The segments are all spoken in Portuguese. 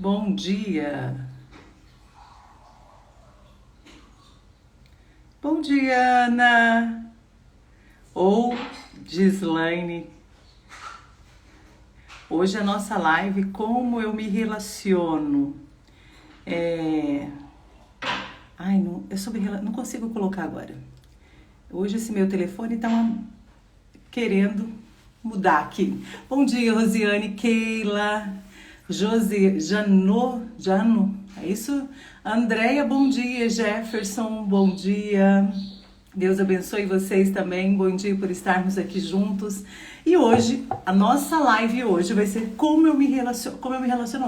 Bom dia. Bom dia, Ana. Ou Gislaine. Hoje a nossa live, como eu me relaciono. Não consigo colocar agora. Hoje esse meu telefone tá querendo mudar aqui. Bom dia, Rosiane, Keila, Jano, é isso? Andréia, bom dia. Jefferson, bom dia. Deus abençoe vocês também. Bom dia por estarmos aqui juntos. E hoje, a nossa live hoje vai ser como eu me relaciono,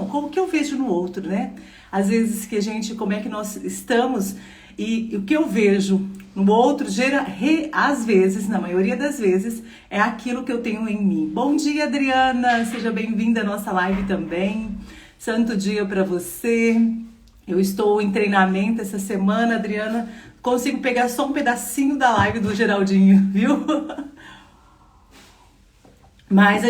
como que eu vejo no outro, né? Às vezes como é que nós estamos e o que eu vejo no outro às vezes, na maioria das vezes, é aquilo que eu tenho em mim. Bom dia, Adriana, seja bem-vinda à nossa live também. Santo dia para você. Eu estou em treinamento essa semana, Adriana. Consigo pegar só um pedacinho da live do Geraldinho, viu? Mas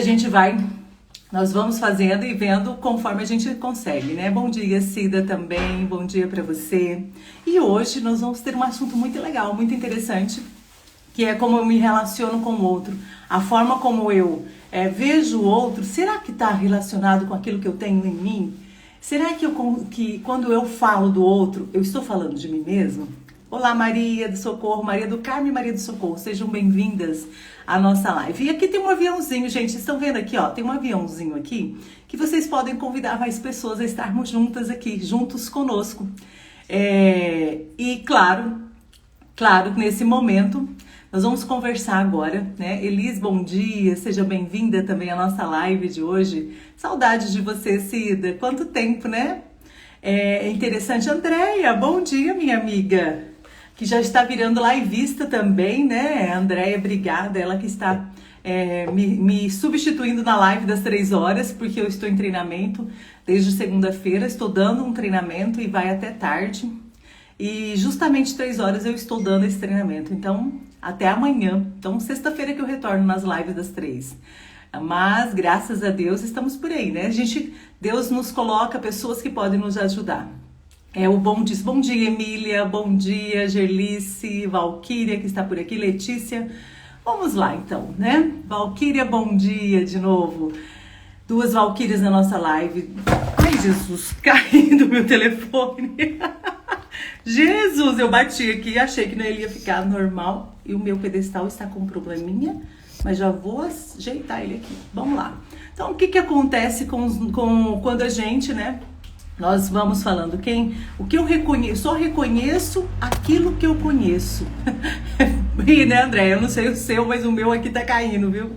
nós vamos fazendo e vendo conforme a gente consegue, né? Bom dia, Cida, também. Bom dia para você. E hoje nós vamos ter um assunto muito legal, muito interessante, que é como eu me relaciono com o outro. A forma como eu vejo o outro, será que está relacionado com aquilo que eu tenho em mim? Será que quando eu falo do outro, eu estou falando de mim mesmo? Olá, Maria do Socorro, Maria do Carmo e Maria do Socorro, sejam bem-vindas à nossa live. E aqui tem um aviãozinho, gente, vocês estão vendo aqui, ó, tem um aviãozinho aqui, que vocês podem convidar mais pessoas a estarmos juntas aqui, juntos conosco. E claro, nesse momento, nós vamos conversar agora, né? Elis, bom dia, seja bem-vinda também à nossa live de hoje. Saudades de você, Cida, quanto tempo, né? É interessante. Andréia, bom dia, minha amiga, que já está virando livista também, né? Andréia, obrigada, ela que está me substituindo na live das 3 horas, porque eu estou em treinamento desde segunda-feira, estou dando um treinamento e vai até tarde. E justamente 3 horas eu estou dando esse treinamento, então até amanhã. Então sexta-feira que eu retorno nas lives das 3. Mas graças a Deus estamos por aí, né? Deus nos coloca pessoas que podem nos ajudar. O bom diz, bom dia, Emília, bom dia, Gerlice, Valquíria que está por aqui, Letícia. Vamos lá então, né? Valquíria, bom dia de novo. 2 Valquírias na nossa live. Ai, Jesus, caindo meu telefone. Jesus, eu bati aqui, achei que não ia ficar normal e o meu pedestal está com um probleminha, mas já vou ajeitar ele aqui. Vamos lá. Então, o que acontece quando a gente, né? Nós vamos falando o que eu reconheço, só reconheço aquilo que eu conheço. E, né, André? Eu não sei o seu, mas o meu aqui tá caindo, viu?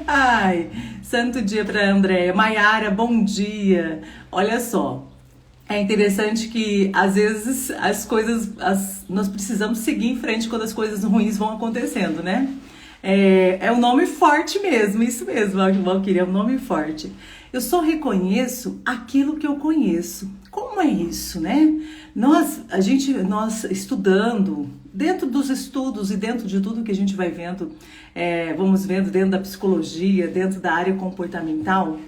Ai, santo dia pra Andréia. Maiara, bom dia. Olha só. É interessante que, às vezes, nós precisamos seguir em frente quando as coisas ruins vão acontecendo, né? É um nome forte mesmo, isso mesmo, Valquíria, é um nome forte. Eu só reconheço aquilo que eu conheço. Como é isso, né? Nós estudando, dentro dos estudos e dentro de tudo que a gente vai vendo, vamos vendo dentro da psicologia, dentro da área comportamental,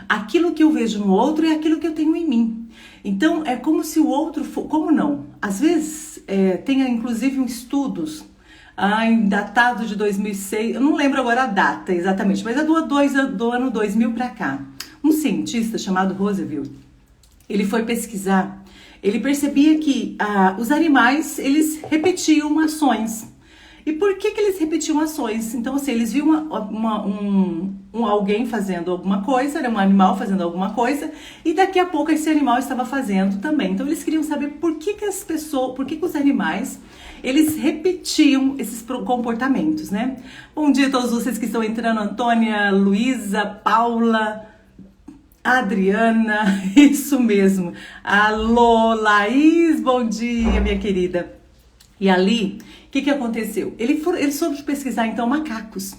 aquilo que eu vejo no outro é aquilo que eu tenho em mim. Então, é como se o outro como não? Às vezes, tem inclusive estudos datado de 2006, eu não lembro agora a data exatamente, mas é do ano 2000 para cá. Um cientista chamado Roosevelt, ele foi pesquisar, ele percebia que os animais, eles repetiam ações. E por que eles repetiam ações? Então, assim, eles viam alguém fazendo alguma coisa, era um animal fazendo alguma coisa, e daqui a pouco esse animal estava fazendo também. Então, eles queriam saber por que os animais, eles repetiam esses comportamentos, né? Bom dia a todos vocês que estão entrando, Antônia, Luísa, Paula, Adriana, isso mesmo. Alô, Laís, bom dia, minha querida. E ali, o que aconteceu? Eles foram pesquisar, então, macacos.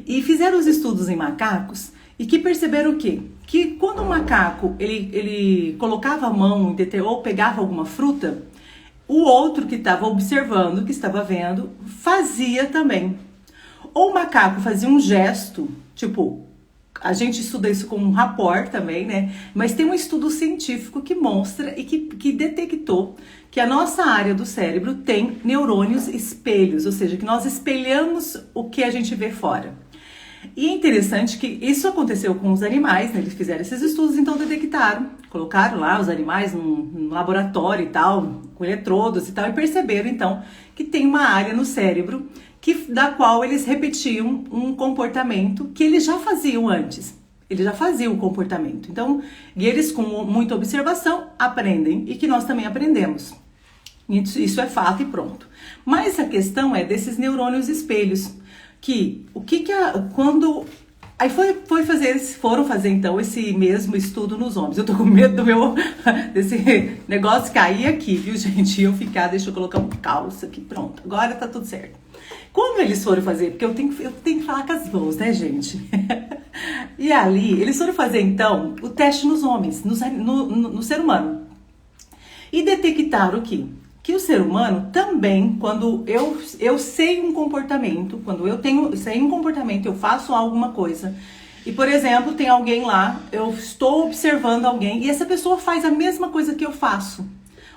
E fizeram os estudos em macacos e que perceberam o quê? Que quando o macaco, ele colocava a mão ou pegava alguma fruta, o outro que estava observando, que estava vendo, fazia também. Ou o macaco fazia um gesto, tipo, a gente estuda isso com um rapport também, né? Mas tem um estudo científico que mostra e que detectou que a nossa área do cérebro tem neurônios espelhos, ou seja, que nós espelhamos o que a gente vê fora. E é interessante que isso aconteceu com os animais, né? Eles fizeram esses estudos, então detectaram, colocaram lá os animais num laboratório e tal, com eletrodos e tal, e perceberam então que tem uma área no cérebro da qual eles repetiam um comportamento que eles já faziam antes. Eles já faziam o comportamento. Então, e eles com muita observação aprendem e que nós também aprendemos. Isso é fato e pronto. Mas a questão é desses neurônios espelhos, aí foram fazer então esse mesmo estudo nos homens. Eu tô com medo desse negócio cair aqui, viu, gente? Deixa eu colocar um calço aqui, pronto. Agora tá tudo certo. Quando eles foram fazer, porque eu tenho que falar com as mãos, né, gente? E ali, eles foram fazer então o teste nos homens, no ser humano. E detectaram que o ser humano também, quando eu sei um comportamento, sei um comportamento, eu faço alguma coisa, e por exemplo, tem alguém lá, eu estou observando alguém, e essa pessoa faz a mesma coisa que eu faço.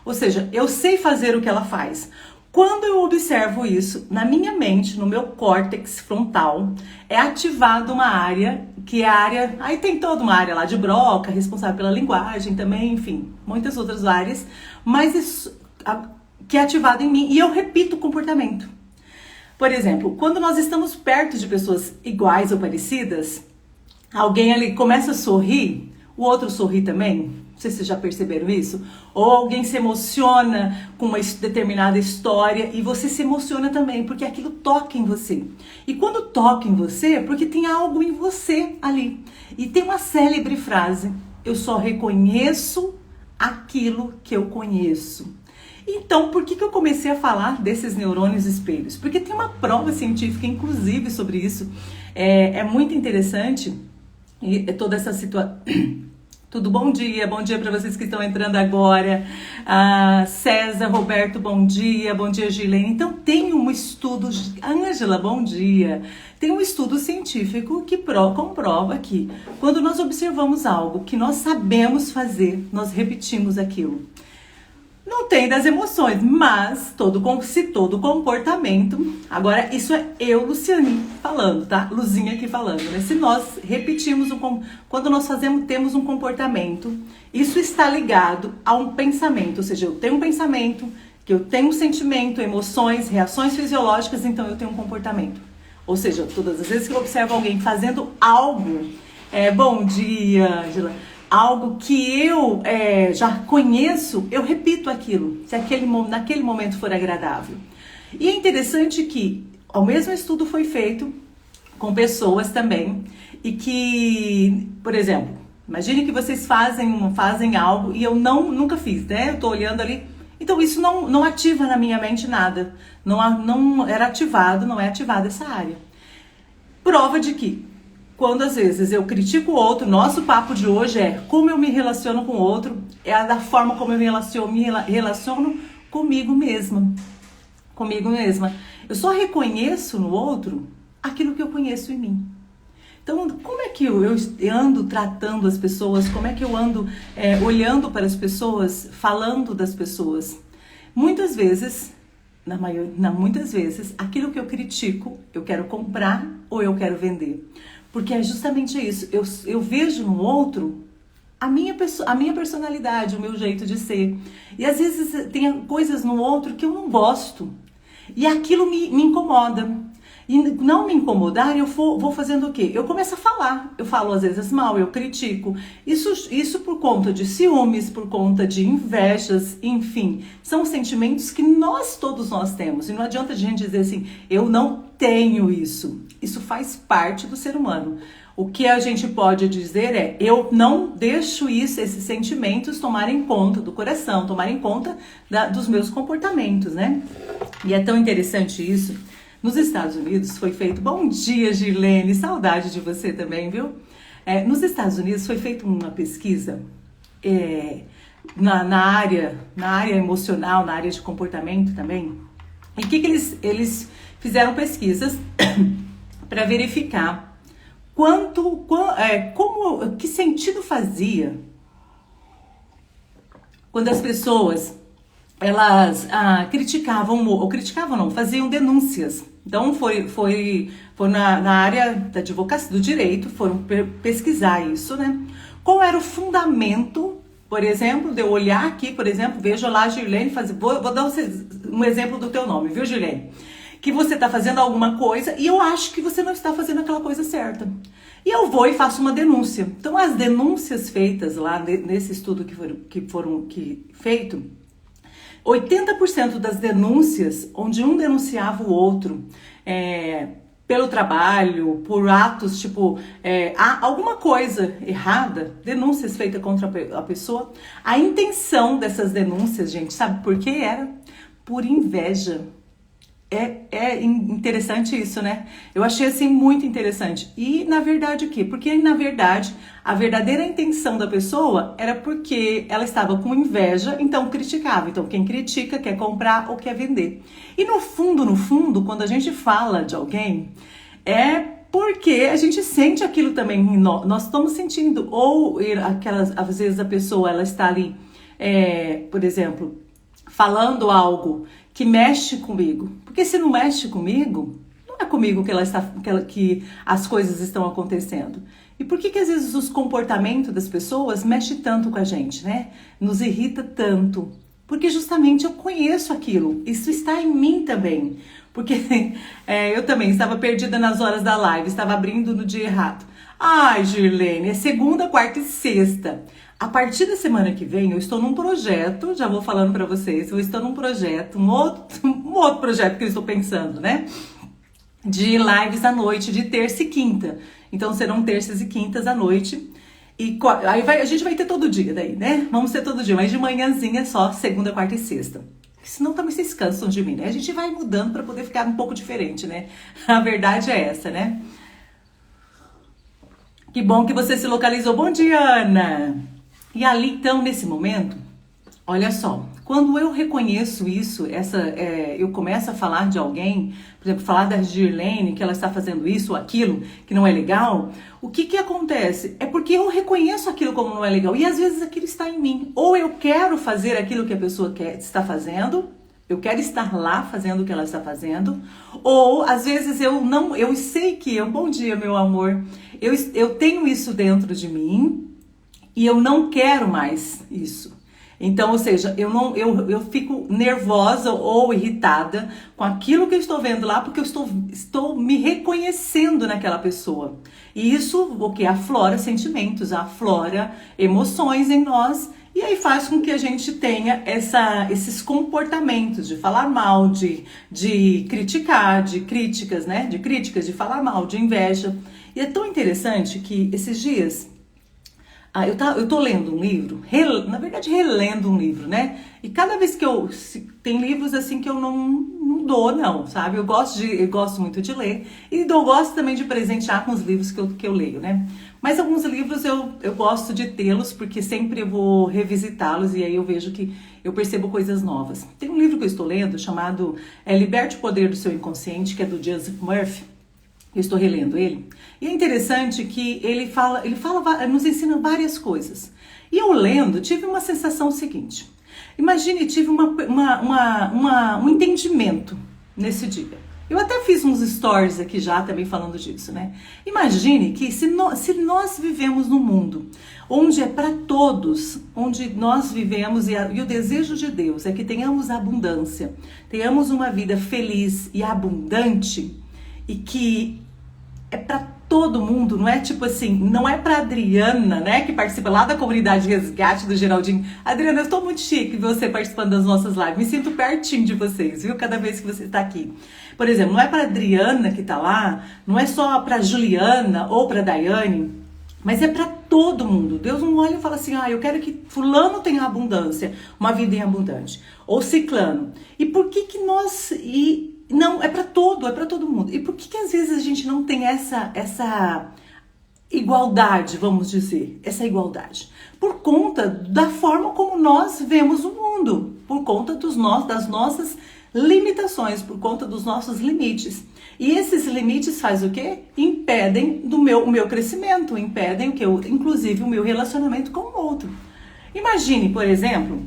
Ou seja, eu sei fazer o que ela faz. Quando eu observo isso, na minha mente, no meu córtex frontal, é ativada uma área, que é a área... Aí tem toda uma área lá de Broca, responsável pela linguagem também, enfim, muitas outras áreas, mas isso... que é ativado em mim, e eu repito o comportamento. Por exemplo, quando nós estamos perto de pessoas iguais ou parecidas, alguém ali começa a sorrir, o outro sorri também. Não sei se vocês já perceberam isso. Ou alguém se emociona com uma determinada história e você se emociona também, porque aquilo toca em você. E quando toca em você, é porque tem algo em você ali. E tem uma célebre frase: eu só reconheço aquilo que eu conheço. Então, por que eu comecei a falar desses neurônios espelhos? Porque tem uma prova científica, inclusive, sobre isso. É muito interessante e toda essa situação. Tudo bom dia para vocês que estão entrando agora. César, Roberto, bom dia Gilene. Então, tem um estudo, Ângela, bom dia. Tem um estudo científico que comprova que quando nós observamos algo que nós sabemos fazer, nós repetimos aquilo. Não tem das emoções, mas se todo comportamento... Agora, isso é eu, Luciane, falando, tá? Luzinha aqui falando, né? Se nós repetimos, quando nós temos um comportamento, isso está ligado a um pensamento. Ou seja, eu tenho um pensamento, que eu tenho um sentimento, emoções, reações fisiológicas, então eu tenho um comportamento. Ou seja, todas as vezes que eu observo alguém fazendo algo... bom dia, Angela... Algo que eu já conheço, eu repito aquilo, se naquele momento for agradável. E é interessante que o mesmo estudo foi feito com pessoas também, e que, por exemplo, imagine que vocês fazem algo e eu nunca fiz, né? Eu tô olhando ali, então isso não ativa na minha mente nada, não é ativada essa área. Prova de que quando às vezes eu critico o outro, nosso papo de hoje é como eu me relaciono com o outro, é da forma como eu me relaciono comigo mesma. Eu só reconheço no outro aquilo que eu conheço em mim. Então, como é que eu ando tratando as pessoas, como é que eu ando olhando para as pessoas, falando das pessoas? Muitas vezes, muitas vezes, aquilo que eu critico, eu quero comprar ou eu quero vender. Porque é justamente isso, eu vejo no outro a minha personalidade, o meu jeito de ser. E às vezes tem coisas no outro que eu não gosto. E aquilo me incomoda. E não me incomodar, eu vou fazendo o quê? Eu começo a falar. Eu falo às vezes mal, eu critico. Isso por conta de ciúmes, por conta de invejas, enfim. São sentimentos que todos nós temos. E não adianta a gente dizer assim, eu não tenho isso. Isso faz parte do ser humano. O que a gente pode dizer é, eu não deixo esses sentimentos tomarem conta do coração, tomarem conta dos meus comportamentos, né? E é tão interessante isso. Nos Estados Unidos foi feito... Bom dia, Gilene, saudade de você também, viu? Nos Estados Unidos foi feita uma pesquisa na área emocional, na área de comportamento também. E eles fizeram pesquisas para verificar que sentido fazia quando as pessoas elas criticavam, ou criticavam não, faziam denúncias. Então foi na área da advocacia, do direito, foram pesquisar isso, né? Qual era o fundamento, por exemplo, de eu olhar aqui, por exemplo, vejo lá a Girlene fazer, vou dar um exemplo do teu nome, viu, Girlene? Que você está fazendo alguma coisa e eu acho que você não está fazendo aquela coisa certa. E eu vou e faço uma denúncia. Então, as denúncias feitas lá nesse estudo que foram feito, 80% das denúncias, onde um denunciava o outro, pelo trabalho, por atos, tipo, há alguma coisa errada, denúncias feitas contra a pessoa, a intenção dessas denúncias, gente, sabe por que era? Por inveja. É interessante isso, né? Eu achei assim muito interessante. E na verdade o quê? Porque na verdade a verdadeira intenção da pessoa era porque ela estava com inveja, então criticava. Então quem critica quer comprar ou quer vender. E no fundo, quando a gente fala de alguém, é porque a gente sente aquilo também em nós. Nós estamos sentindo. Ou às vezes a pessoa ela está ali, por exemplo, falando algo que mexe comigo. Porque se não mexe comigo, não é comigo que as coisas estão acontecendo. E por que às vezes os comportamentos das pessoas mexem tanto com a gente, né? Nos irrita tanto. Porque justamente eu conheço aquilo. Isso está em mim também. Porque eu também estava perdida nas horas da live, estava abrindo no dia errado. Ai, Girlene, é segunda, quarta e sexta. A partir da semana que vem, eu estou num projeto, já vou falando para vocês, eu estou num projeto, um outro projeto que eu estou pensando, né? De lives à noite, de terça e quinta. Então serão terças e quintas à noite. E aí a gente vai ter todo dia daí, né? Vamos ter todo dia, mas de manhãzinha só, segunda, quarta e sexta. Senão também vocês cansam de mim, né? A gente vai mudando para poder ficar um pouco diferente, né? A verdade é essa, né? Que bom que você se localizou. Bom dia, Ana! E ali, então, nesse momento, olha só, quando eu reconheço isso, eu começo a falar de alguém, por exemplo, falar da Girlene, que ela está fazendo isso ou aquilo, que não é legal, o que acontece? É porque eu reconheço aquilo como não é legal, e às vezes aquilo está em mim. Ou eu quero fazer aquilo que a pessoa está fazendo, eu quero estar lá fazendo o que ela está fazendo, ou às vezes eu sei que, bom dia, meu amor, eu tenho isso dentro de mim, e eu não quero mais isso. Então, ou seja, eu fico nervosa ou irritada com aquilo que eu estou vendo lá, porque eu estou me reconhecendo naquela pessoa. E isso, o que? Aflora sentimentos, aflora emoções em nós, e aí faz com que a gente tenha esses comportamentos de falar mal, de criticar, de críticas, né? De críticas, de falar mal, de inveja. E é tão interessante que esses dias... eu tô lendo um livro, na verdade relendo um livro, né? E cada vez que tem livros assim que eu não dou, não, sabe? Eu gosto muito de ler e eu gosto também de presentear com os livros que eu leio, né? Mas alguns livros eu gosto de tê-los porque sempre eu vou revisitá-los e aí eu vejo que eu percebo coisas novas. Tem um livro que eu estou lendo chamado Liberte o Poder do Seu Inconsciente, que é do Joseph Murphy. Eu estou relendo ele. E é interessante que ele nos ensina várias coisas. E eu lendo, tive uma sensação seguinte. Imagine, tive um entendimento nesse dia. Eu até fiz uns stories aqui já também falando disso, né? Imagine que se nós vivemos num mundo onde é para todos, onde nós vivemos e o desejo de Deus é que tenhamos abundância, tenhamos uma vida feliz e abundante, e que é para todo mundo, não é tipo assim, não é para Adriana, né, que participa lá da comunidade Resgate do Geraldinho. Adriana, eu estou muito chique você participando das nossas lives, me sinto pertinho de vocês, viu, cada vez que você está aqui. Por exemplo, não é para Adriana que está lá, não é só para Juliana ou para Daiane, mas é para todo mundo. Deus não olha e fala assim, eu quero que fulano tenha abundância, uma vida em abundante, ou ciclano. E por que nós... Não, é para todo mundo. E por que às vezes a gente não tem essa igualdade, vamos dizer, essa igualdade? Por conta da forma como nós vemos o mundo, por conta das nossas limitações, por conta dos nossos limites. E esses limites faz o quê? Impedem o meu crescimento, impedem inclusive o meu relacionamento com o outro. Imagine, por exemplo,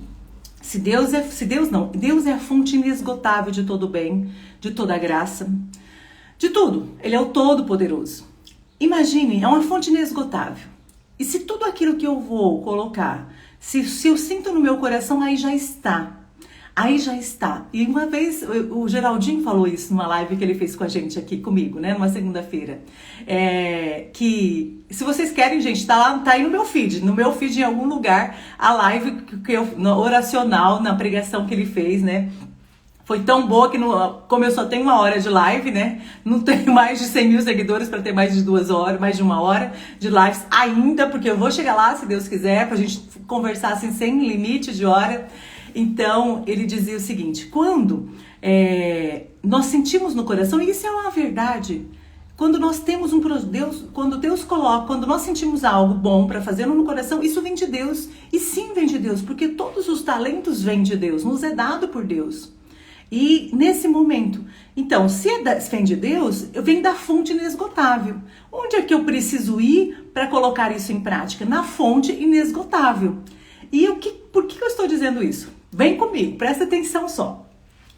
Deus é a fonte inesgotável de todo bem, de toda graça, de tudo. Ele é o Todo-Poderoso. Imagine, é uma fonte inesgotável. E se tudo aquilo que eu vou colocar, se eu sinto no meu coração, aí já está. Aí já está. E uma vez o Geraldinho falou isso numa live que ele fez com a gente aqui comigo, né? Numa segunda-feira. Que se vocês querem, gente, tá aí no meu feed. No meu feed, em algum lugar, a live oracional, na pregação que ele fez, né? Foi tão boa que, como eu só tenho 1 hora de live, né? Não tenho mais de 100 mil seguidores para ter mais de 2 horas, mais de 1 hora de lives ainda, porque eu vou chegar lá, se Deus quiser, pra gente conversar assim, sem limite de hora. Então, ele dizia o seguinte, quando nós sentimos no coração, e isso é uma verdade, quando nós temos Deus, quando nós sentimos algo bom para fazer no coração, isso vem de Deus, e sim vem de Deus, porque todos os talentos vêm de Deus, nos é dado por Deus. E nesse momento, então, se vem de Deus, vem da fonte inesgotável. Onde é que eu preciso ir para colocar isso em prática? Na fonte inesgotável. E por que eu estou dizendo isso? Vem comigo, presta atenção só.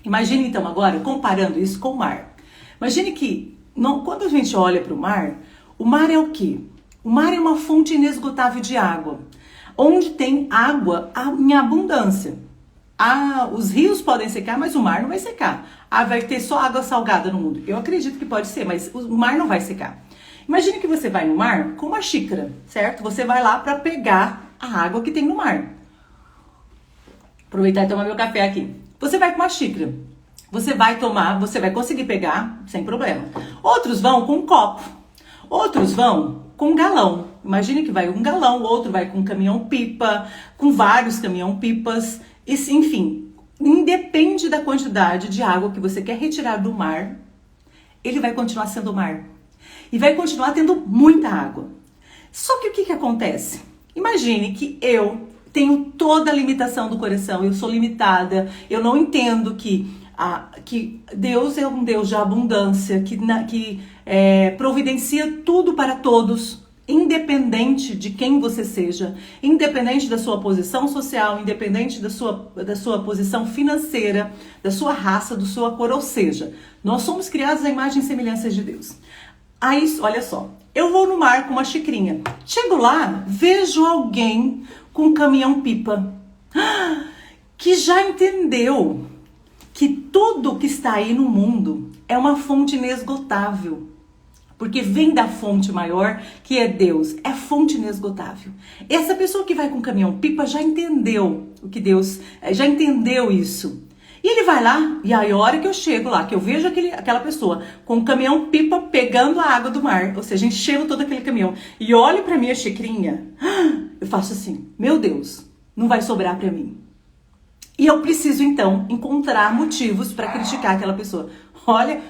Imagine então agora, comparando isso com o mar. Imagine que, quando a gente olha para o mar é o quê? O mar é uma fonte inesgotável de água, onde tem água em abundância. Os rios podem secar, mas o mar não vai secar. Vai ter só água salgada no mundo. Eu acredito que pode ser, mas o mar não vai secar. Imagine que você vai no mar com uma xícara, certo? Você vai lá para pegar a água que tem no mar. Aproveitar e tomar meu café aqui. Você vai com uma xícara. Você vai conseguir pegar sem problema. Outros vão com um copo. Outros vão com um galão. Imagine que vai um galão, outro vai com um caminhão-pipa, com vários caminhão-pipas. Enfim, independe da quantidade de água que você quer retirar do mar, ele vai continuar sendo mar. E vai continuar tendo muita água. Só que o que acontece? Imagine que eu tenho toda a limitação do coração, eu sou limitada, eu não entendo que Deus é um Deus de abundância, que providencia tudo para todos, independente de quem você seja, independente da sua posição social, independente da sua posição financeira, da sua raça, da sua cor, ou seja, nós somos criados à imagem e semelhança de Deus. Aí, olha só, eu vou no mar com uma xicrinha, chego lá, vejo alguém com um caminhão-pipa, que já entendeu que tudo que está aí no mundo é uma fonte inesgotável, porque vem da fonte maior, que é Deus, é fonte inesgotável. Essa pessoa que vai com caminhão-pipa já entendeu já entendeu isso. E ele vai lá, e aí a hora que eu chego lá, que eu vejo aquela pessoa com um caminhão-pipa pegando a água do mar, ou seja, enchendo todo aquele caminhão, e olho pra minha xicrinha, eu faço assim, meu Deus, não vai sobrar pra mim. E eu preciso, então, encontrar motivos para criticar aquela pessoa. Olha,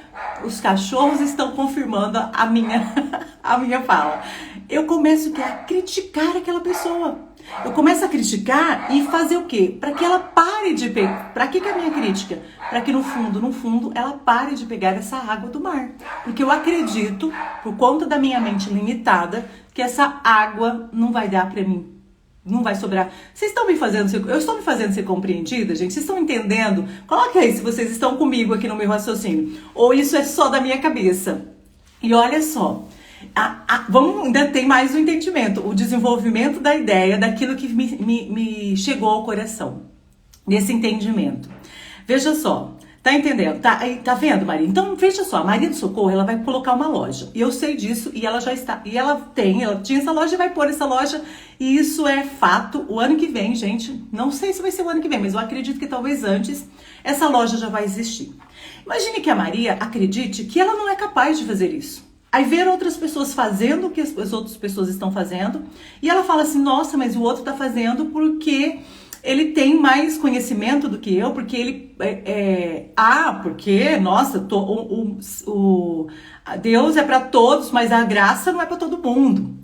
os cachorros estão confirmando a minha fala. Eu começo a criticar aquela pessoa. Eu começo a criticar e fazer o quê? Para que ela pare de pegar. Para que a minha crítica? Para que no fundo, ela pare de pegar essa água do mar. Porque eu acredito, por conta da minha mente limitada, que essa água não vai dar para mim. Não vai sobrar. Eu estou me fazendo ser compreendida, gente? Vocês estão entendendo? Coloque aí se vocês estão comigo aqui no meu raciocínio. Ou isso é só da minha cabeça. E olha só. Ainda tem mais um entendimento. O desenvolvimento da ideia, daquilo que me chegou ao coração. Desse entendimento. Veja só. Tá entendendo? Tá vendo, Maria? Então, veja só, a Maria do Socorro, ela vai colocar uma loja. E eu sei disso, e ela já está. E ela tinha essa loja e vai pôr essa loja. E isso é fato. O ano que vem, gente, não sei se vai ser o ano que vem, mas eu acredito que talvez antes essa loja já vai existir. Imagine que a Maria acredite que ela não é capaz de fazer isso. Aí ver outras pessoas fazendo o que as outras pessoas estão fazendo. E ela fala assim, nossa, mas o outro tá fazendo porque ele tem mais conhecimento do que eu, porque ele nossa, Deus é para todos, mas a graça não é para todo mundo.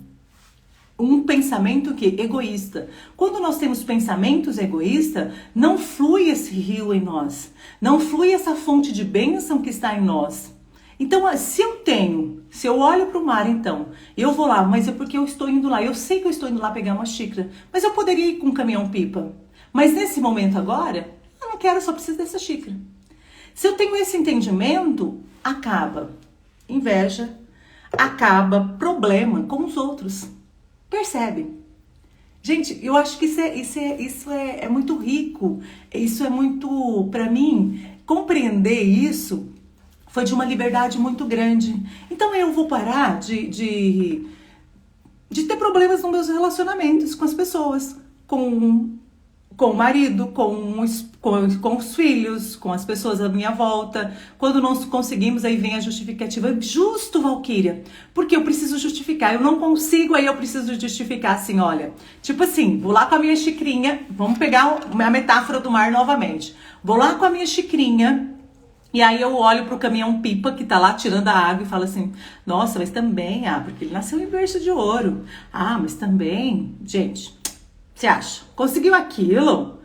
Um pensamento egoísta. Quando nós temos pensamentos egoístas, não flui esse rio em nós, não flui essa fonte de bênção que está em nós. Então, se eu olho para o mar, então, eu vou lá, mas é porque eu estou indo lá. Eu sei que eu estou indo lá pegar uma xícara, mas eu poderia ir com um caminhão-pipa. Mas nesse momento agora, eu não quero, só preciso dessa xícara. Se eu tenho esse entendimento, acaba inveja, acaba problema com os outros. Percebe? Gente, eu acho que isso é muito rico. Isso é muito, para mim, compreender isso foi de uma liberdade muito grande. Então eu vou parar de ter problemas nos meus relacionamentos com as pessoas, com o marido, com os filhos, com as pessoas à minha volta. Quando não conseguimos, aí vem a justificativa. Justo, Valquíria, porque eu preciso justificar. Eu não consigo, aí eu preciso justificar assim, olha. Tipo assim, vou lá com a minha xicrinha, vamos pegar a metáfora do mar novamente. Vou lá com a minha xicrinha, e aí eu olho pro caminhão-pipa que tá lá tirando a água e falo assim, nossa, mas também, porque ele nasceu em berço de ouro. Mas também, gente... Você acha? Conseguiu aquilo?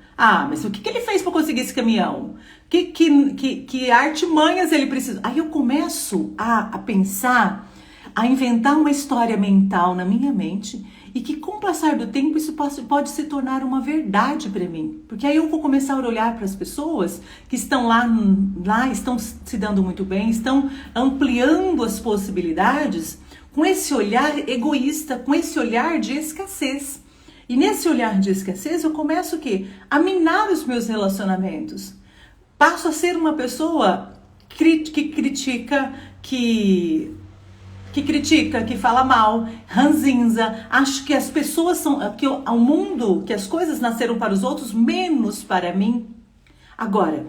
Mas o que ele fez para conseguir esse caminhão? Que artimanhas ele precisa? Aí eu começo a pensar, a inventar uma história mental na minha mente e que com o passar do tempo isso pode se tornar uma verdade para mim. Porque aí eu vou começar a olhar para as pessoas que estão lá estão se dando muito bem, estão ampliando as possibilidades com esse olhar egoísta, com esse olhar de escassez. E nesse olhar de escassez, eu começo o quê? A minar os meus relacionamentos. Passo a ser uma pessoa que critica, que fala mal, ranzinza. Acho que as pessoas que o mundo, que as coisas nasceram para os outros, menos para mim. Agora,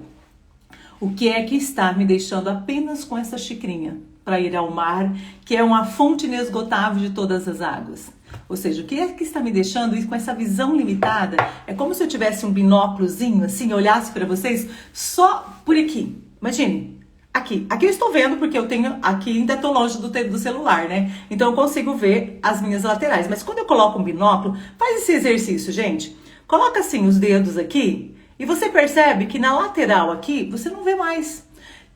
o que é que está me deixando apenas com essa xicrinha para ir ao mar, que é uma fonte inesgotável de todas as águas? Ou seja, o que é que está me deixando isso com essa visão limitada? É como se eu tivesse um binóculozinho, assim, olhasse para vocês só por aqui. Imagine, aqui eu estou vendo porque eu tenho, aqui ainda estou longe do celular, né? Então eu consigo ver as minhas laterais. Mas quando eu coloco um binóculo, faz esse exercício, gente. Coloca assim os dedos aqui e você percebe que na lateral aqui você não vê mais.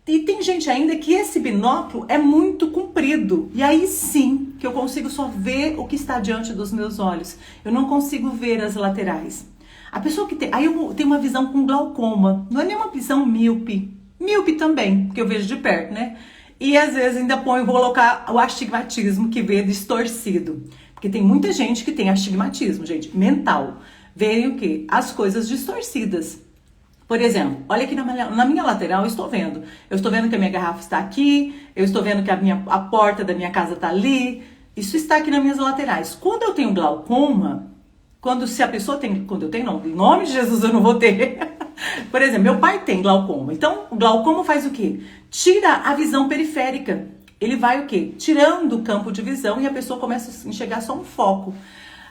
E tem gente ainda que esse binóculo é muito comprido. E aí sim que eu consigo só ver o que está diante dos meus olhos. Eu não consigo ver as laterais. A pessoa que tem... Aí eu tenho uma visão com glaucoma. Não é nenhuma visão míope. Míope também, porque eu vejo de perto, né? E às vezes ainda vou colocar o astigmatismo, que vê distorcido. Porque tem muita gente que tem astigmatismo, gente, mental. Veem o quê? As coisas distorcidas. Por exemplo, olha aqui na minha lateral, eu estou vendo que a minha garrafa está aqui, eu estou vendo que a porta da minha casa está ali, isso está aqui nas minhas laterais. Quando eu tenho glaucoma, quando eu tenho, não, em nome de Jesus eu não vou ter. Por exemplo, meu pai tem glaucoma, então o glaucoma faz o quê? Tira a visão periférica, ele vai o quê? Tirando o campo de visão e a pessoa começa a enxergar só um foco.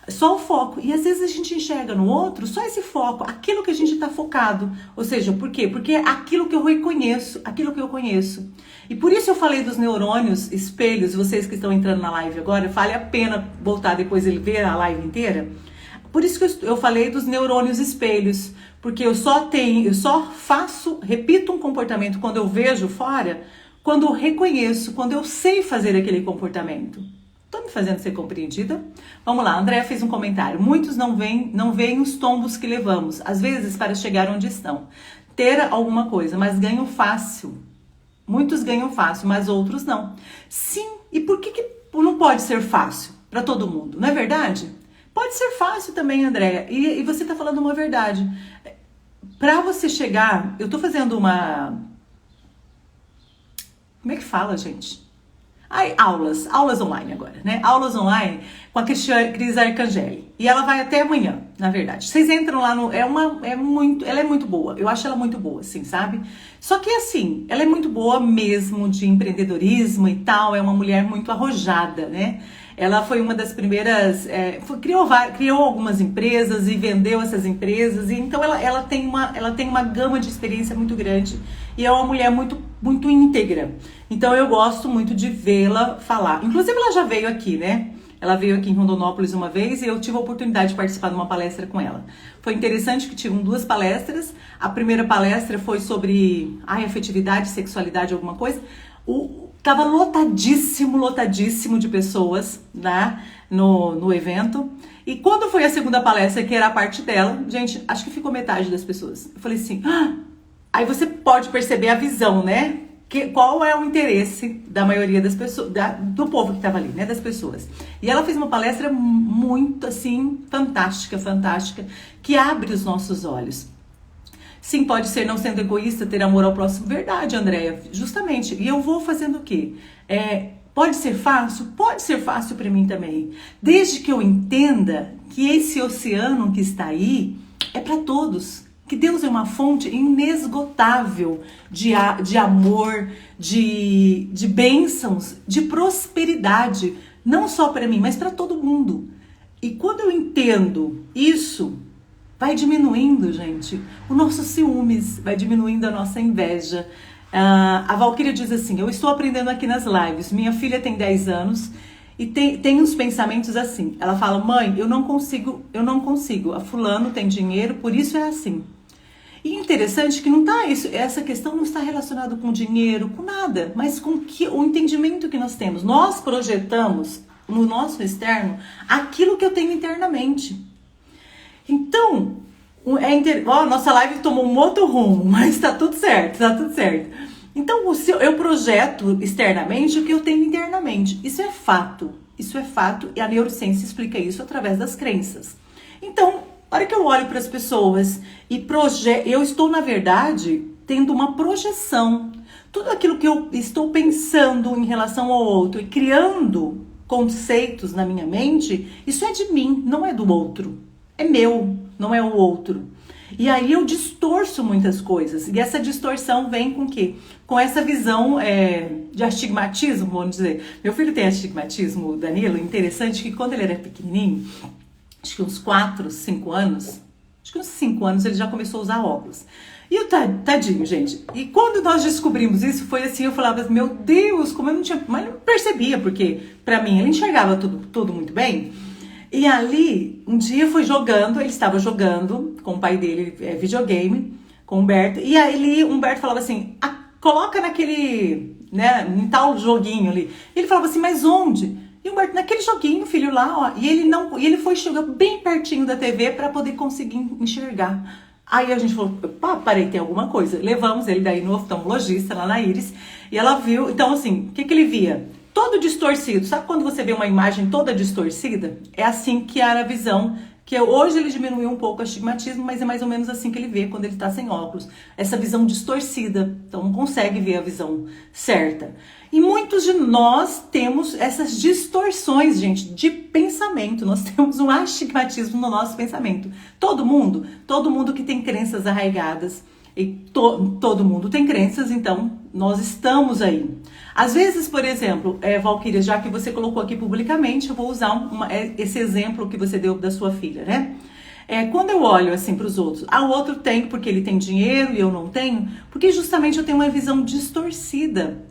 Só o foco. E às vezes a gente enxerga no outro só esse foco, aquilo que a gente está focado. Ou seja, por quê? Porque é aquilo que eu reconheço, aquilo que eu conheço. E por isso eu falei dos neurônios espelhos. Vocês que estão entrando na live agora, vale a pena voltar depois e ver a live inteira. Por isso que eu falei dos neurônios espelhos. Porque eu só repito um comportamento quando eu vejo fora, quando eu reconheço, quando eu sei fazer aquele comportamento. Estou me fazendo ser compreendida? Vamos lá, a Andréa fez um comentário. Muitos não veem os tombos que levamos, às vezes para chegar onde estão. Ter alguma coisa, mas ganham fácil. Muitos ganham fácil, mas outros não. Sim, e por que não pode ser fácil para todo mundo? Não é verdade? Pode ser fácil também, Andréa. E você está falando uma verdade. Para você chegar, eu estou fazendo uma... Como é que fala, gente? Aulas online agora, né? Aulas online com a Cris Arcangeli. E ela vai até amanhã, na verdade. Vocês entram lá no... ela é muito boa. Eu acho ela muito boa, assim, sabe? Só que, assim, ela é muito boa mesmo de empreendedorismo e tal. É uma mulher muito arrojada, né? Ela foi uma das primeiras... criou algumas empresas e vendeu essas empresas. E então, ela tem uma gama de experiência muito grande. E é uma mulher muito, muito íntegra. Então, eu gosto muito de vê-la falar. Inclusive, ela já veio aqui, né? Ela veio aqui em Rondonópolis uma vez e eu tive a oportunidade de participar de uma palestra com ela. Foi interessante que tiveram 2 palestras. A primeira palestra foi sobre afetividade, sexualidade, alguma coisa. Tava lotadíssimo, lotadíssimo de pessoas, né, no evento. E quando foi a segunda palestra, que era a parte dela, gente, acho que ficou metade das pessoas. Eu falei assim, aí você pode perceber a visão, né? Qual é o interesse da maioria das pessoas, do povo que tava ali, né, das pessoas. E ela fez uma palestra muito, assim, fantástica, fantástica, que abre os nossos olhos. Sim, pode ser não sendo egoísta, ter amor ao próximo. Verdade, Andréia, justamente. E eu vou fazendo o quê? Pode ser fácil? Pode ser fácil para mim também. Desde que eu entenda que esse oceano que está aí é para todos. Que Deus é uma fonte inesgotável de amor, de bênçãos, de prosperidade. Não só para mim, mas para todo mundo. E quando eu entendo isso, vai diminuindo, gente, o nosso ciúmes, vai diminuindo a nossa inveja. A Valquíria diz assim, eu estou aprendendo aqui nas lives, minha filha tem 10 anos e tem uns pensamentos assim. Ela fala, mãe, eu não consigo, a fulano tem dinheiro, por isso é assim. E interessante que não tá isso, essa questão não está relacionada com dinheiro, com nada, mas com o entendimento que nós temos. Nós projetamos no nosso externo aquilo que eu tenho internamente. Então, nossa live tomou um outro rumo, mas tá tudo certo, tá tudo certo. Então, eu projeto externamente o que eu tenho internamente. Isso é fato e a neurociência explica isso através das crenças. Então, a hora que eu olho para as pessoas e eu estou, na verdade, tendo uma projeção. Tudo aquilo que eu estou pensando em relação ao outro e criando conceitos na minha mente, isso é de mim, não é do outro. É meu, não é o outro. E aí eu distorço muitas coisas. E essa distorção vem com o quê? Com essa visão de astigmatismo, vamos dizer. Meu filho tem astigmatismo, o Danilo. Interessante que quando ele era pequenininho, acho que uns 4, 5 anos, acho que uns 5 anos ele já começou a usar óculos. E o tadinho, gente. E quando nós descobrimos isso, foi assim, eu falava, meu Deus, como eu não tinha... Mas eu não percebia, porque pra mim ele enxergava tudo muito bem. E ali, um dia foi jogando, ele estava jogando com o pai dele, videogame, com o Humberto. E aí Humberto falava assim, coloca naquele, né, em tal joguinho ali. E ele falava assim, mas onde? E o Humberto, naquele joguinho, filho, lá, ó. E ele foi chegar bem pertinho da TV para poder conseguir enxergar. Aí a gente falou, parei, tem alguma coisa. Levamos ele daí no oftalmologista, lá na Íris. E ela viu, então assim, o que ele via? Todo distorcido. Sabe quando você vê uma imagem toda distorcida? É assim que era a visão, que hoje ele diminuiu um pouco o astigmatismo, mas é mais ou menos assim que ele vê quando ele está sem óculos. Essa visão distorcida, então não consegue ver a visão certa. E muitos de nós temos essas distorções, gente, de pensamento. Nós temos um astigmatismo no nosso pensamento. Todo mundo que tem crenças arraigadas, e todo mundo tem crenças, então nós estamos aí. Às vezes, por exemplo, Valquíria, já que você colocou aqui publicamente, eu vou usar esse exemplo que você deu da sua filha, né? Quando eu olho assim para os outros, o outro tem porque ele tem dinheiro e eu não tenho, porque justamente eu tenho uma visão distorcida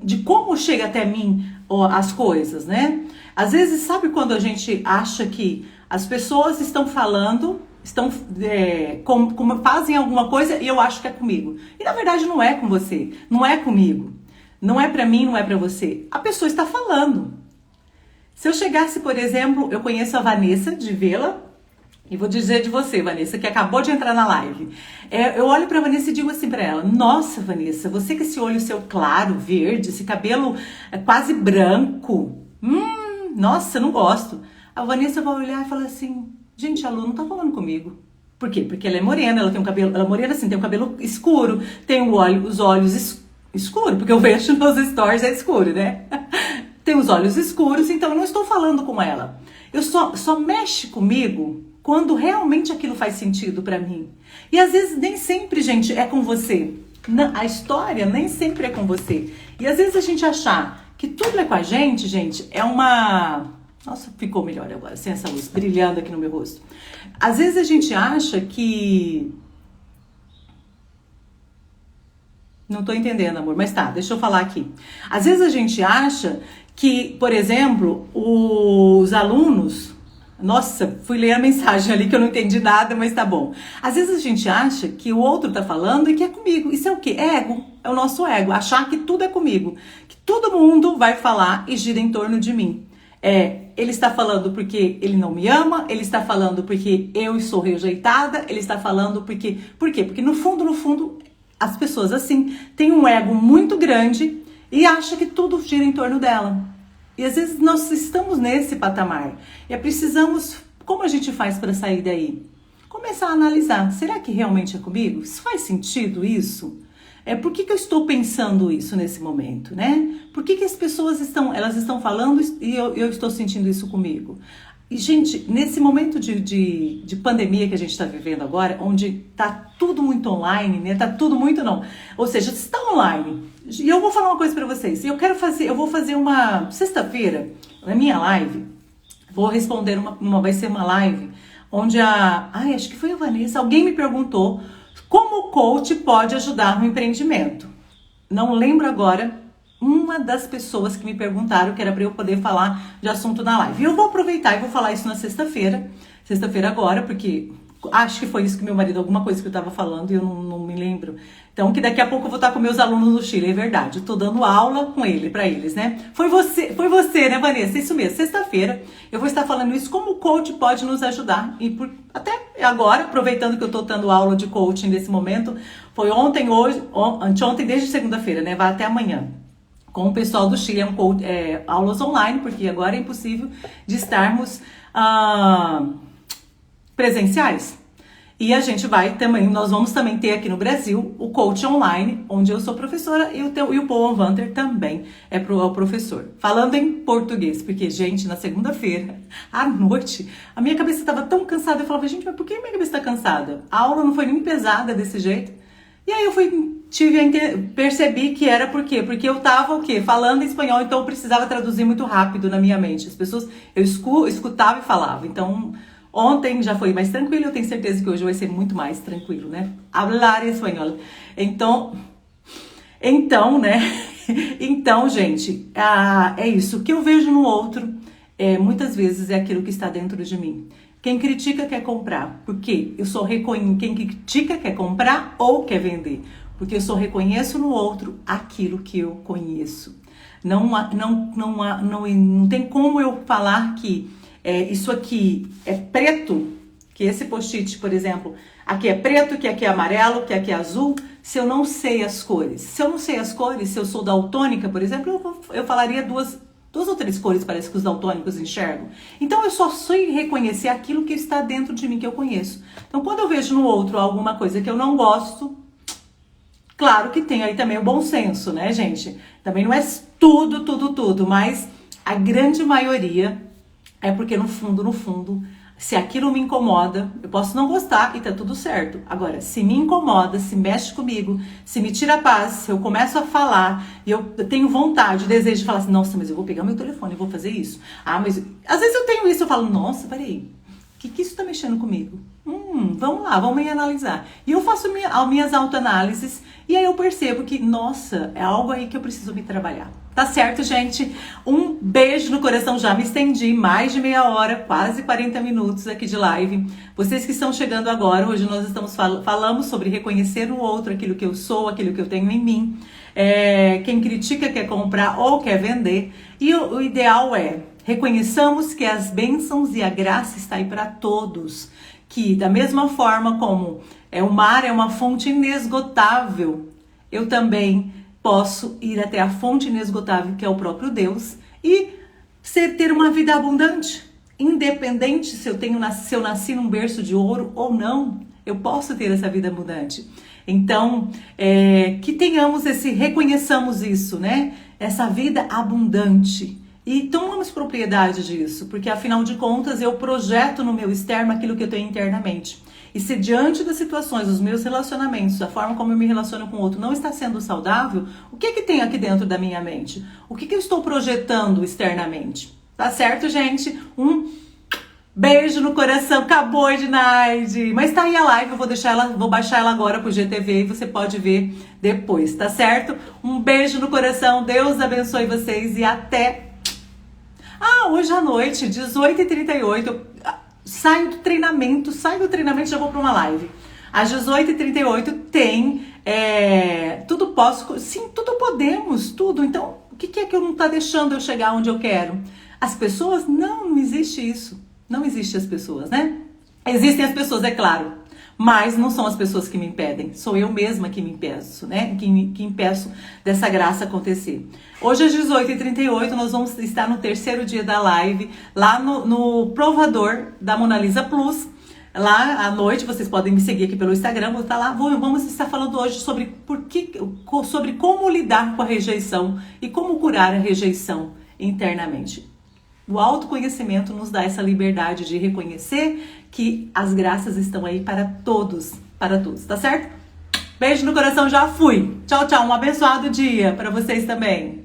de como chega até mim as coisas, né? Às vezes, sabe quando a gente acha que as pessoas estão falando, fazem alguma coisa e eu acho que é comigo. E na verdade não é com você, não é comigo, não é pra mim, não é pra você. A pessoa está falando. Se eu chegasse, por exemplo, eu conheço a Vanessa de Vila, e vou dizer de você, Vanessa, que acabou de entrar na live. Eu olho pra Vanessa e digo assim pra ela, nossa, Vanessa, você com esse olho seu claro, verde, esse cabelo quase branco, nossa, não gosto. A Vanessa vai olhar e falar assim, gente, a Lu não tá falando comigo. Por quê? Porque ela é morena, ela tem um cabelo... Ela é morena assim, tem um cabelo escuro, tem os olhos escuros, porque eu vejo nos stories é escuro, né? Tem os olhos escuros, então eu não estou falando com ela. Eu só mexe comigo quando realmente aquilo faz sentido pra mim. E às vezes nem sempre, gente, é com você. A história nem sempre é com você. E às vezes a gente achar que tudo é com a gente, é uma... Nossa, ficou melhor agora, sem essa luz brilhando aqui no meu rosto. Às vezes a gente acha que... Não tô entendendo, amor, mas tá, deixa eu falar aqui. Às vezes a gente acha que, por exemplo, os alunos... Nossa, fui ler a mensagem ali que eu não entendi nada, mas tá bom. Às vezes a gente acha que o outro tá falando e que é comigo. Isso é o quê? É ego. É o nosso ego. Achar que tudo é comigo. Que todo mundo vai falar e gira em torno de mim. Ele está falando porque ele não me ama, ele está falando porque eu sou rejeitada, ele está falando porque... Por quê? Porque no fundo, as pessoas assim têm um ego muito grande e acham que tudo gira em torno dela. E às vezes nós estamos nesse patamar. E precisamos... Como a gente faz para sair daí? Começar a analisar. Será que realmente é comigo? Isso faz sentido isso? Por que eu estou pensando isso nesse momento, né? Por que as pessoas estão falando e eu estou sentindo isso comigo? E, gente, nesse momento de pandemia que a gente está vivendo agora, onde tá tudo muito online, né? Tá tudo muito não. Ou seja, está online. E eu vou falar uma coisa para vocês. Eu vou fazer uma sexta-feira, na minha live, vou responder vai ser uma live onde acho que foi a Vanessa, alguém me perguntou como o coach pode ajudar no empreendimento. Não lembro agora uma das pessoas que me perguntaram que era para eu poder falar de assunto na live. E eu vou aproveitar e vou falar isso na sexta-feira agora, porque acho que foi isso que meu marido, alguma coisa que eu estava falando e eu não me lembro. Então, que daqui a pouco eu vou estar com meus alunos no Chile, é verdade. Eu tô dando aula com para eles, né? Foi você, né, Vanessa? Isso mesmo. Sexta-feira eu vou estar falando isso, como o coach pode nos ajudar. E até agora, aproveitando que eu tô dando aula de coaching nesse momento, foi anteontem, desde segunda-feira, né? Vai até amanhã. Com o pessoal do Chile, aulas online, porque agora é impossível de estarmos presenciais. E a gente nós vamos também ter aqui no Brasil o coach online, onde eu sou professora e o Paul Vanter também é o professor. Falando em português, porque, gente, na segunda-feira, à noite, a minha cabeça estava tão cansada, eu falava, gente, mas por que minha cabeça está cansada? A aula não foi nem pesada desse jeito. E aí eu percebi que era por quê? Porque eu tava falando espanhol, então eu precisava traduzir muito rápido na minha mente. As pessoas, eu escutava e falava. Então, ontem já foi mais tranquilo, eu tenho certeza que hoje vai ser muito mais tranquilo, né? Hablar espanhol. Então, né? Então, gente, é isso. O que eu vejo no outro, muitas vezes é aquilo que está dentro de mim. Quem critica quer comprar, porque quem critica quer comprar ou quer vender, porque eu só reconheço no outro aquilo que eu conheço. Não tem como eu falar que isso aqui é preto, que esse post-it, por exemplo, aqui é preto, que aqui é amarelo, que aqui é azul, se eu não sei as cores. Se eu não sei as cores, se eu sou daltônica, por exemplo, eu falaria duas ou três cores, parece que os daltônicos enxergam. Então eu só sei reconhecer aquilo que está dentro de mim, que eu conheço. Então quando eu vejo no outro alguma coisa que eu não gosto, claro que tem aí também o bom senso, né, gente? Também não é tudo, mas a grande maioria é porque no fundo, se aquilo me incomoda, eu posso não gostar e tá tudo certo. Agora, se me incomoda, se mexe comigo, se me tira a paz, se eu começo a falar e eu tenho vontade, desejo de falar assim, nossa, mas eu vou pegar meu telefone e vou fazer isso. Mas às vezes eu tenho isso, eu falo, nossa, peraí, o que isso tá mexendo comigo? Vamos lá, vamos analisar. E eu faço minhas autoanálises e aí eu percebo que, nossa, é algo aí que eu preciso me trabalhar. Tá certo, gente? Um beijo no coração, já me estendi, mais de meia hora, quase 40 minutos aqui de live. Vocês que estão chegando agora, hoje nós falamos sobre reconhecer no outro aquilo que eu sou, aquilo que eu tenho em mim. Quem critica quer comprar ou quer vender. E o ideal reconheçamos que as bênçãos e a graça está aí para todos. Que da mesma forma como o mar é uma fonte inesgotável, eu também posso ir até a fonte inesgotável, que é o próprio Deus, e ter uma vida abundante. Independente se eu nasci num berço de ouro ou não, eu posso ter essa vida abundante. Então, que reconheçamos isso, né? Essa vida abundante. E tomamos propriedade disso, porque afinal de contas eu projeto no meu externo aquilo que eu tenho internamente. E se diante das situações, dos meus relacionamentos, da forma como eu me relaciono com o outro não está sendo saudável, o que tem aqui dentro da minha mente? O que eu estou projetando externamente? Tá certo, gente? Um beijo no coração, acabou, Ednaide. Mas tá aí a live, eu vou baixar ela agora pro GTV e você pode ver depois, tá certo? Um beijo no coração, Deus abençoe vocês e até... hoje à noite, 18h38, saio do treinamento, já vou para uma live. Às 18h38 tem tudo posso, sim, tudo podemos, tudo. Então, o que é que eu não tá deixando eu chegar onde eu quero? As pessoas? Não existe isso. Não existe as pessoas, né? Existem as pessoas, é claro, mas não são as pessoas que me impedem. Sou eu mesma que me impeço, né? Que impeço dessa graça acontecer. Hoje às 18h38 nós vamos estar no terceiro dia da live, lá no provador da Mona Lisa Plus. Lá à noite, vocês podem me seguir aqui pelo Instagram, vou estar lá, vamos estar falando hoje sobre sobre como lidar com a rejeição e como curar a rejeição internamente. O autoconhecimento nos dá essa liberdade de reconhecer que as graças estão aí para todos, tá certo? Beijo no coração, já fui. Tchau, tchau, um abençoado dia para vocês também.